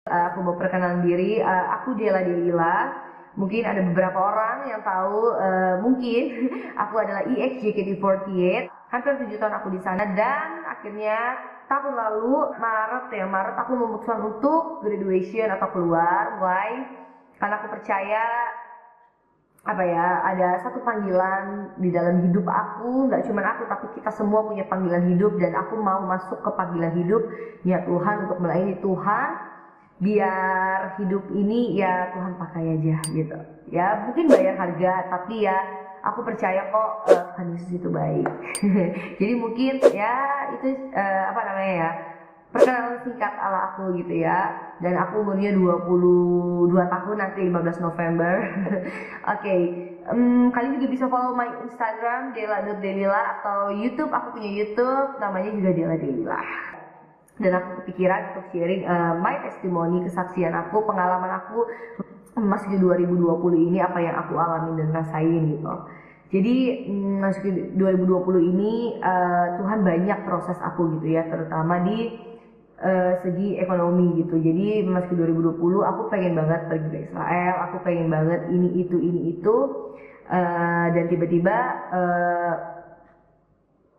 Aku mau perkenalan diri, aku Della Delila. Mungkin ada beberapa orang yang tahu, mungkin aku adalah EX JKT48. Hampir 7 tahun aku di sana dan akhirnya tahun lalu Maret aku memutuskan untuk graduation atau keluar. Why? Karena aku percaya ada satu panggilan di dalam hidup aku, nggak cuma aku tapi kita semua punya panggilan hidup, dan aku mau masuk ke panggilan hidup ya Tuhan untuk melayani Tuhan. Biar hidup ini ya Tuhan pakai aja gitu ya, mungkin bayar harga tapi ya aku percaya kok Tuhan Yesus itu baik. Jadi mungkin ya itu perkenalan singkat ala aku gitu ya. Dan aku umurnya 22 tahun nanti 15 November. Oke, kalian juga bisa follow my Instagram della.delila atau YouTube. Aku punya YouTube namanya juga Della Delila. Dan aku kepikiran untuk sharing my testimony, kesaksian aku, pengalaman aku masuk di 2020 ini, apa yang aku alami dan rasain gitu. Jadi masuk di 2020 ini Tuhan banyak proses aku gitu ya, terutama di segi ekonomi gitu. Jadi masuk di 2020 aku pengen banget pergi ke Israel, aku pengen banget ini itu dan tiba-tiba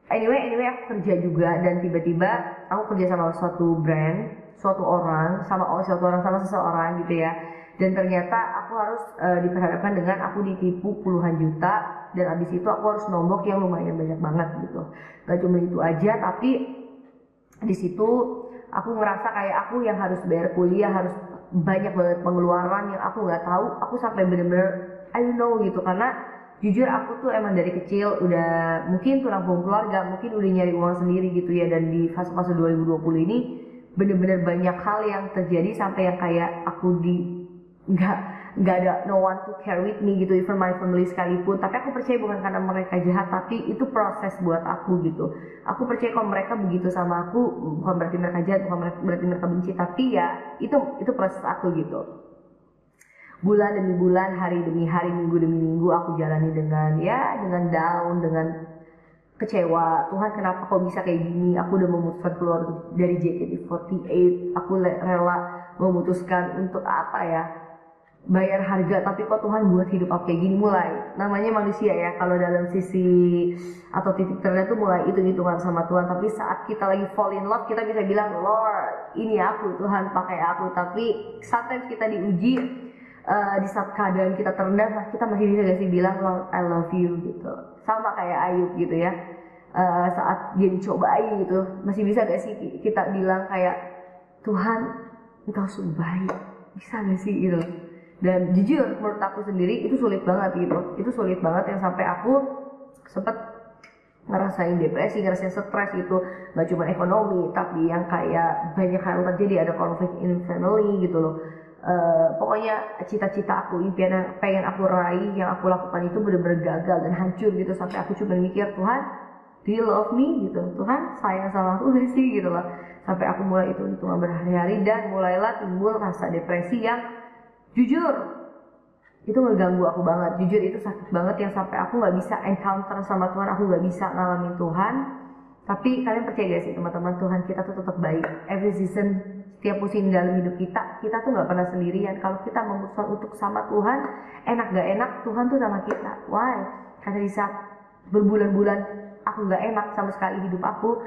Anyway, aku kerja juga, dan tiba-tiba aku kerja sama suatu brand, suatu orang sama seseorang gitu ya. Dan ternyata aku harus diperhadapkan dengan aku ditipu puluhan juta, dan abis itu aku harus nombok yang lumayan banyak banget gitu. Gak cuma itu aja, tapi di situ aku ngerasa kayak aku yang harus bayar kuliah, harus banyak banget pengeluaran yang aku nggak tahu. Aku sampai bener-bener I don't know gitu, karena jujur aku tuh emang dari kecil udah mungkin tulang punggung keluarga, mungkin udah nyari uang sendiri gitu ya. Dan di fase-fase 2020 ini bener-bener banyak hal yang terjadi sampai yang kayak aku nggak ada no one to care with me gitu, even my family sekalipun. Tapi aku percaya bukan karena mereka jahat, tapi itu proses buat aku gitu. Aku percaya kalau mereka begitu sama aku bukan berarti mereka jahat, bukan berarti mereka benci, tapi ya itu proses aku gitu. Bulan demi bulan, hari demi hari, minggu demi minggu aku jalani dengan down, dengan kecewa. Tuhan, kenapa kok bisa kayak gini? Aku udah memutuskan keluar dari JKT48. Aku rela memutuskan untuk bayar harga, tapi kok Tuhan buat hidup aku kayak gini. Mulai namanya manusia ya, kalau dalam sisi atau titik terendah tuh mulai hitung-hitungan sama Tuhan. Tapi saat kita lagi fall in love, kita bisa bilang, Lord, ini aku, Tuhan pakai aku. Tapi sometimes kita diuji, di saat keadaan kita terendah, kita masih bisa gak sih bilang Lord I love you gitu. Sama kayak Ayub gitu ya, saat dia dicobai gitu, masih bisa gak sih kita bilang kayak Tuhan Engkau sungguh baik, bisa gak sih gitu. Dan jujur menurut aku sendiri itu sulit banget gitu. Itu sulit banget yang sampai aku sempet ngerasain depresi, ngerasain stres gitu. Gak cuma ekonomi, tapi yang kayak banyak hal terjadi, ada konflik in family gitu loh. Pokoknya cita-cita aku, impian yang pengen aku raih, yang aku lakukan itu benar-benar gagal dan hancur gitu. Sampai aku cuma mikir, Tuhan, do you love me gitu? Tuhan sayang sama aku gak sih gitu loh. Sampai aku mulai itu hitungan berhari-hari, dan mulailah timbul rasa depresi yang jujur itu ngeganggu aku banget. Jujur itu sakit banget, yang sampai aku gak bisa encounter sama Tuhan, aku gak bisa ngalamin Tuhan. Tapi kalian percaya gak sih teman-teman, Tuhan kita tuh tetap baik. Every season, setiap musim dalam hidup kita tuh gak pernah sendirian. Kalau kita memutuskan untuk sama Tuhan, enak gak enak, Tuhan tuh sama kita. Why? Karena di saat berbulan-bulan aku gak enak sama sekali hidup aku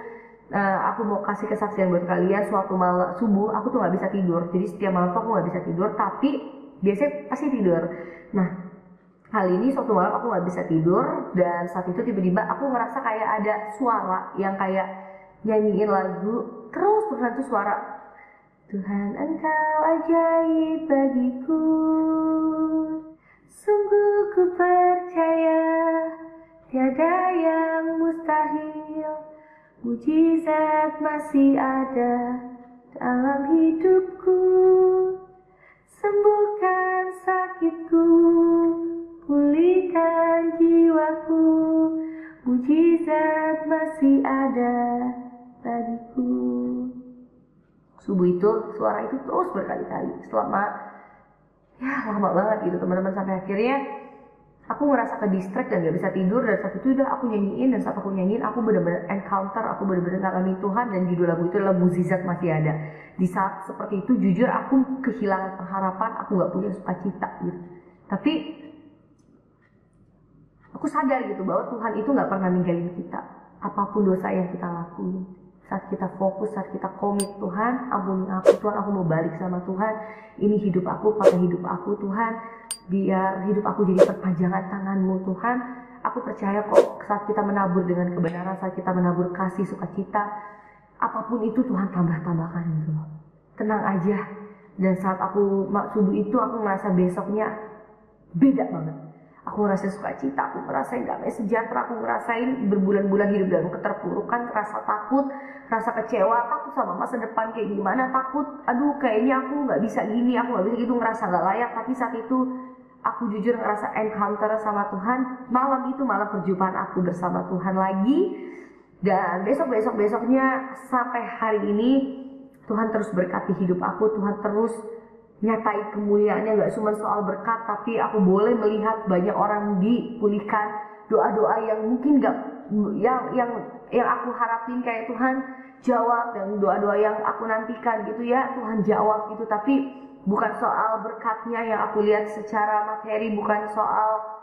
mau kasih kesaksian buat kalian. Suatu malam subuh aku tuh gak bisa tidur. Jadi setiap malam tuh aku gak bisa tidur, tapi biasanya pasti tidur. Nah, kali ini suatu malam aku gak bisa tidur, dan saat itu tiba-tiba aku ngerasa kayak ada suara yang kayak nyanyiin lagu terus-terusan tuh suara, Tuhan Engkau ajaib bagiku, sungguh ku percaya tiada yang mustahil, mujizat masih ada dalam hidupku, sembuhkan sakitku, pulihkan jiwaku, mujizat masih ada bagiku. Subuh itu, suara itu terus berkali-kali selama lama banget gitu teman-teman, sampai akhirnya Aku ngerasa ke distract dan gak bisa tidur, dan saat itu udah aku nyanyiin, dan saat aku nyanyiin aku benar-benar encounter, aku benar-benar ngalamin Tuhan, dan judul lagu itu adalah Mukjizat Masih Ada. Di saat seperti itu jujur aku kehilangan pengharapan, aku gak punya sukacita gitu. Tapi aku sadar gitu bahwa Tuhan itu gak pernah ninggalin kita, apapun dosa yang kita lakuin. Saat kita fokus, saat kita komit, Tuhan ampuni aku, Tuhan aku mau balik sama Tuhan, ini hidup aku, pakai hidup aku Tuhan, biar hidup aku jadi perpanjangan tangan-Mu Tuhan. Aku percaya kok saat kita menabur dengan kebenaran, saat kita menabur kasih, sukacita, apapun itu Tuhan tambah-tambahkan gitu loh. Tenang aja. Dan saat aku subuh itu aku merasa besoknya beda banget. Aku ngerasain sukacita, aku ngerasain damai sejahtera, aku ngerasain berbulan-bulan hidup dalam keterpurukan, rasa takut, rasa kecewa, takut sama masa depan kayak gimana, takut, aduh kayaknya aku nggak bisa gini, aku nggak bisa gitu, ngerasa nggak layak. Tapi saat itu aku jujur ngerasa encounter sama Tuhan. Malam itu malah perjumpaan aku bersama Tuhan lagi. Dan besoknya sampai hari ini Tuhan terus berkati hidup aku, Tuhan terus nyatai kemuliaannya. Gak cuma soal berkat, tapi aku boleh melihat banyak orang dipulihkan. Doa-doa yang mungkin gak yang aku harapin kayak Tuhan jawab, yang doa-doa yang aku nantikan gitu ya Tuhan jawab gitu. Tapi bukan soal berkatnya yang aku lihat secara materi, bukan soal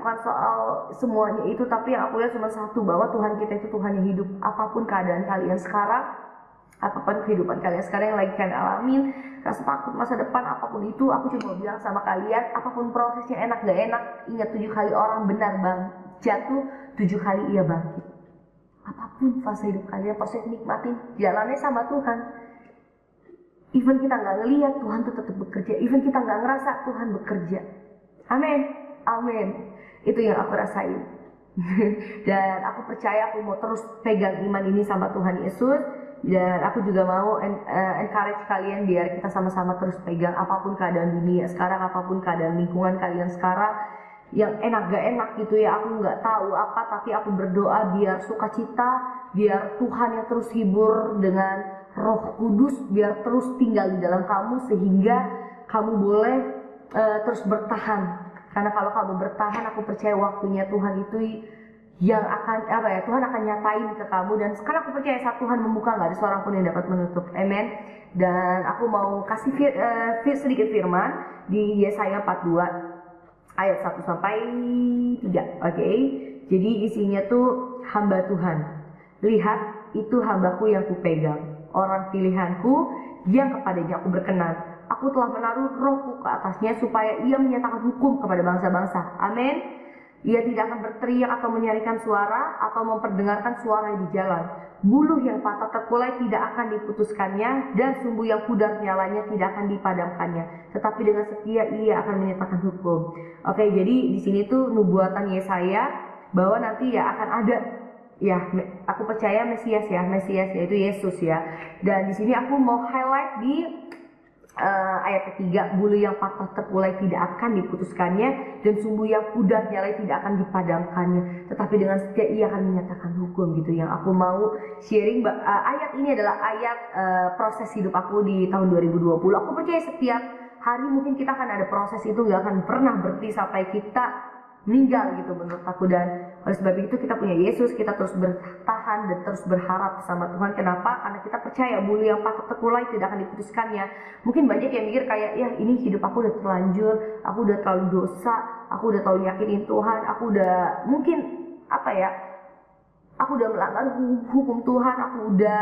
bukan soal semuanya itu, tapi yang aku lihat cuma satu, bahwa Tuhan kita itu Tuhan yang hidup. Apapun keadaan kalian sekarang, apapun kehidupan kalian sekarang yang lagi kalian alamin, rasa takut masa depan, apapun itu, aku cuma bilang sama kalian, apapun prosesnya enak gak enak, ingat 7 kali orang benar jatuh, 7 kali ia bangkit. Apapun fase hidup kalian, proses nikmatin, jalannya sama Tuhan. Even kita gak ngelihat, Tuhan tuh tetap bekerja. Even kita gak ngerasa, Tuhan bekerja. Amin, amin. Itu yang aku rasain. Dan aku percaya aku mau terus pegang iman ini sama Tuhan Yesus. Dan aku juga mau encourage kalian biar kita sama-sama terus pegang, apapun keadaan dunia sekarang, apapun keadaan lingkungan kalian sekarang, yang enak gak enak gitu ya, aku gak tahu apa, tapi aku berdoa biar sukacita, biar Tuhan yang terus hibur dengan Roh Kudus, biar terus tinggal di dalam kamu, sehingga kamu boleh terus bertahan. Karena kalau kamu bertahan, aku percaya waktunya Tuhan itu yang akan Tuhan akan nyatain ke kamu. Dan sekarang aku percaya saat Tuhan membuka, gak ada seorang pun yang dapat menutup. Amen. Dan aku mau kasih sedikit firman di Yesaya 42 ayat 1 sampai 3. Oke. Jadi isinya tuh, hamba Tuhan, lihat itu hambaku yang kupegang, orang pilihanku yang kepadanya aku berkenan. Aku telah menaruh rohku ke atasnya supaya ia menyatakan hukum kepada bangsa-bangsa. Amin. Ia tidak akan berteriak atau menyaringkan suara atau memperdengarkan suara di jalan. Buluh yang patah terkulai tidak akan diputuskannya, dan sumbu yang pudar nyalanya tidak akan dipadamkannya. Tetapi dengan setia ia akan menyatakan hukum. Oke, jadi di sini tuh nubuatan Yesaya bahwa nanti ya akan ada, ya aku percaya Mesias yaitu Yesus ya. Dan di sini aku mau highlight di ayat ketiga, bulu yang patah terkulai tidak akan diputuskannya, dan sumbu yang pudar nyalai tidak akan dipadamkannya. Tetapi dengan setia ia akan menyatakan hukum gitu. Yang aku mau sharing, ayat ini adalah ayat proses hidup aku di tahun 2020. Aku percaya setiap hari mungkin kita akan ada proses, itu gak akan pernah berhenti sampai kita meninggal gitu menurut aku. Dan oleh sebab itu kita punya Yesus, kita terus bertahan dan terus berharap sama Tuhan. Kenapa? Karena kita percaya bulu yang patah terkulai tidak akan diputuskannya. Mungkin banyak yang mikir kayak, ya ini hidup aku udah terlanjur, aku udah terlalu dosa, aku udah terlalu nyakitin Tuhan, aku udah mungkin aku udah melanggar hukum Tuhan, aku udah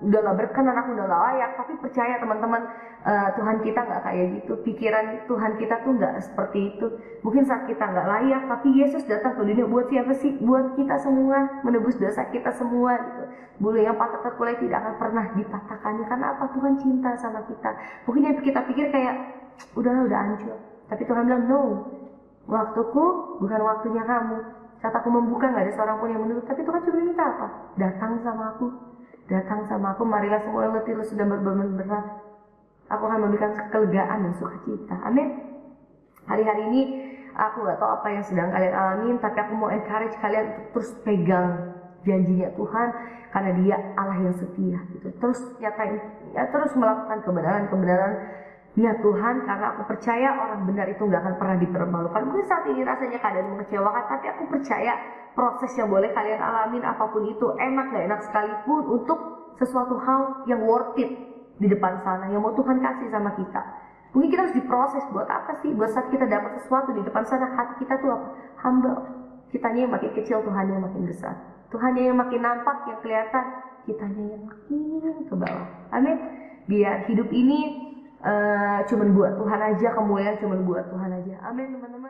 gak berkenan, aku udah gak layak. Tapi percaya teman-teman, Tuhan kita gak kayak gitu. Pikiran Tuhan kita tuh gak seperti itu. Mungkin saat kita gak layak, tapi Yesus datang ke dunia buat siapa sih? Buat kita semua, menebus dosa kita semua gitu. Bulu yang patah terkulai tidak akan pernah dipatahkannya. Karena apa? Tuhan cinta sama kita. Mungkin yang kita pikir kayak, udah hancur. Tapi Tuhan bilang, no, waktuku bukan waktunya kamu. Saat aku membuka gak ada seorang pun yang menutup. Tapi Tuhan cuma minta apa? Datang sama aku, marilah semua yang letih sudah berbeban berat, aku akan memberikan kelegaan dan sukacita. Amin. Hari-hari ini aku gak tahu apa yang sedang kalian alamin, tapi aku mau encourage kalian untuk terus pegang janjinya Tuhan, karena Dia Allah yang setia gitu. Terus nyatain, terus melakukan kebenaran Ya Tuhan, karena aku percaya orang benar itu gak akan pernah dipermalukan. Mungkin saat ini rasanya keadaan mengecewakan, tapi aku percaya proses yang boleh kalian alamin apapun itu, enak gak enak sekalipun, untuk sesuatu hal yang worth it di depan sana, yang mau Tuhan kasih sama kita. Mungkin kita harus diproses. Buat apa sih? Buat saat kita dapat sesuatu di depan sana, hati kita tuh apa? Humble. Kitanya yang makin kecil, Tuhannya yang makin besar. Tuhannya yang makin nampak, yang kelihatan, kitanya yang makin ke bawah. Amin. Biar hidup ini cuman buat Tuhan aja, kemuliaan cuman buat Tuhan aja. Amin teman-teman.